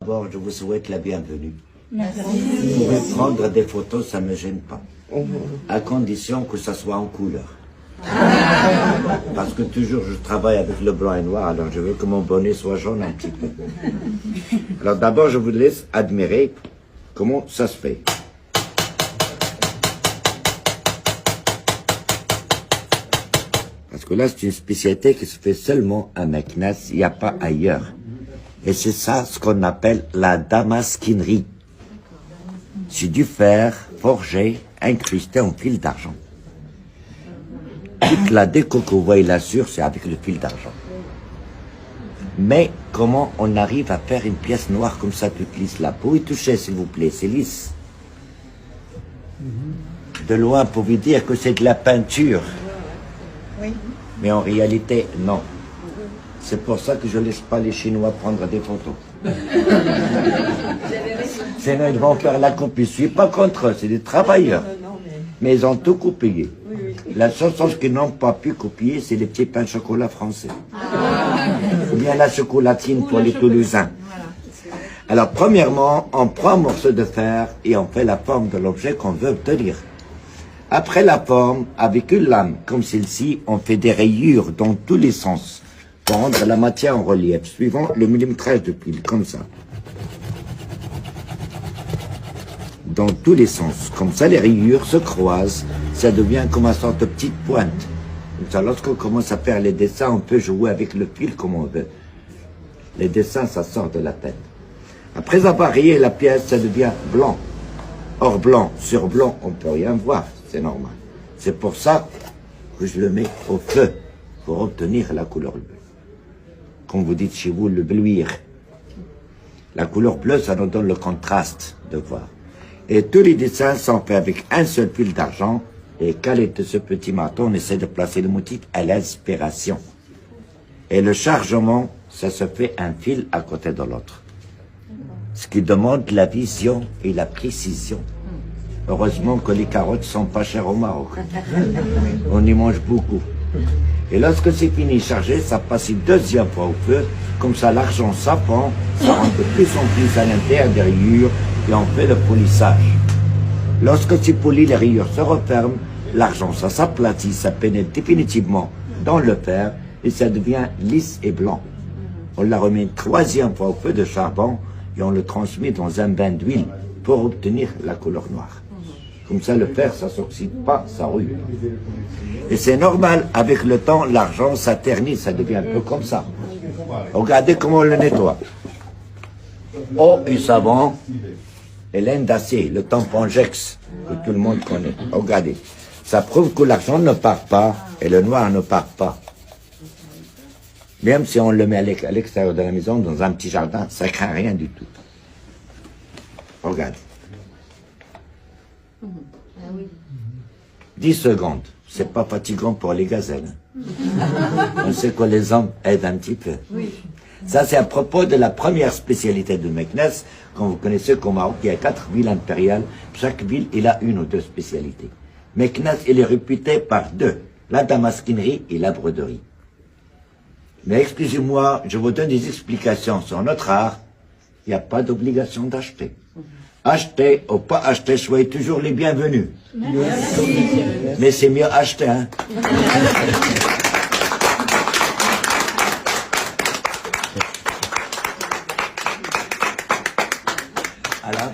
D'abord, je vous souhaite la bienvenue. Merci. Vous pouvez prendre des photos, ça ne me gêne pas. À condition que ça soit en couleur. Parce que toujours je travaille avec le blanc et noir, alors je veux que mon bonnet soit jaune un petit peu. Alors d'abord, je vous laisse admirer comment ça se fait. Parce que là, c'est une spécialité qui se fait seulement à Meknès, il n'y a pas ailleurs. Et c'est ça ce qu'on appelle la damasquinerie. C'est du fer forgé, incrusté en fil d'argent. Toute la déco que vous voyez là-dessus, c'est avec le fil d'argent. Mais comment on arrive à faire une pièce noire comme ça, toute lisse là? Pour y toucher, s'il vous plaît, c'est lisse. De loin, pour vous dire que c'est de la peinture. Oui. Mais en réalité, non. C'est pour ça que je ne laisse pas les Chinois prendre des photos. Sinon, ils vont faire la copie. Je ne suis pas contre eux, c'est des travailleurs. Mais ils ont tout copié. La seule chose qu'ils n'ont pas pu copier, c'est les petits pains de chocolat français. Ou bien la chocolatine pour les Toulousains. Alors, premièrement, on prend un morceau de fer et on fait la forme de l'objet qu'on veut obtenir. Après la forme, avec une lame comme celle-ci, on fait des rayures dans tous les sens pour rendre la matière en relief, suivant le millimétrage de pile, comme ça. Dans tous les sens. Comme ça, les rayures se croisent, ça devient comme une sorte de petite pointe. Comme ça, lorsqu'on commence à faire les dessins, on peut jouer avec le fil comme on veut. Les dessins, ça sort de la tête. Après avoir rayé la pièce, ça devient blanc. Or, blanc sur blanc, on ne peut rien voir, c'est normal. C'est pour ça que je le mets au feu, pour obtenir la couleur bleue. Comme vous dites chez vous, le bleuir. La couleur bleue, ça nous donne le contraste de voir. Et tous les dessins sont faits avec un seul fil d'argent. Et calé de ce petit marteau, on essaie de placer le motif à l'inspiration. Et le chargement, ça se fait un fil à côté de l'autre. Ce qui demande la vision et la précision. Heureusement que les carottes sont pas chères au Maroc. On y mange beaucoup. Et lorsque c'est fini chargé, ça passe une deuxième fois au feu. Comme ça, l'argent s'append, ça rentre de plus en plus à l'intérieur des rayures et on fait le polissage. Lorsque c'est poli, les rayures se referment, l'argent, ça s'aplatit, ça pénètre définitivement dans le fer et ça devient lisse et blanc. On la remet une troisième fois au feu de charbon et on le transmet dans un bain d'huile pour obtenir la couleur noire. Comme ça, le fer, ça ne s'oxyde pas, ça rouille. Et c'est normal, avec le temps, l'argent, ça ternit, ça devient un peu comme ça. Regardez comment on le nettoie. Eau et savon, et laine d'acier, le tampon Jex, que tout le monde connaît. Regardez, ça prouve que l'argent ne part pas et le noir ne part pas. Même si on le met à l'extérieur de la maison, dans un petit jardin, ça ne craint rien du tout. Regarde. 10 secondes, c'est pas fatigant pour les gazelles. On sait que les hommes aident un petit peu. Ça, c'est à propos de la première spécialité de Meknès. Quand vous connaissez qu'au Maroc, il y a 4 villes impériales. Chaque ville, il a une ou deux spécialités. Meknès, il est réputé par 2, la damasquinerie et la broderie. Mais excusez-moi, je vous donne des explications sur notre art. Il n'y a pas d'obligation d'acheter. Acheter ou pas acheter, soyez toujours les bienvenus. Merci. Mais c'est mieux acheter, hein. Alors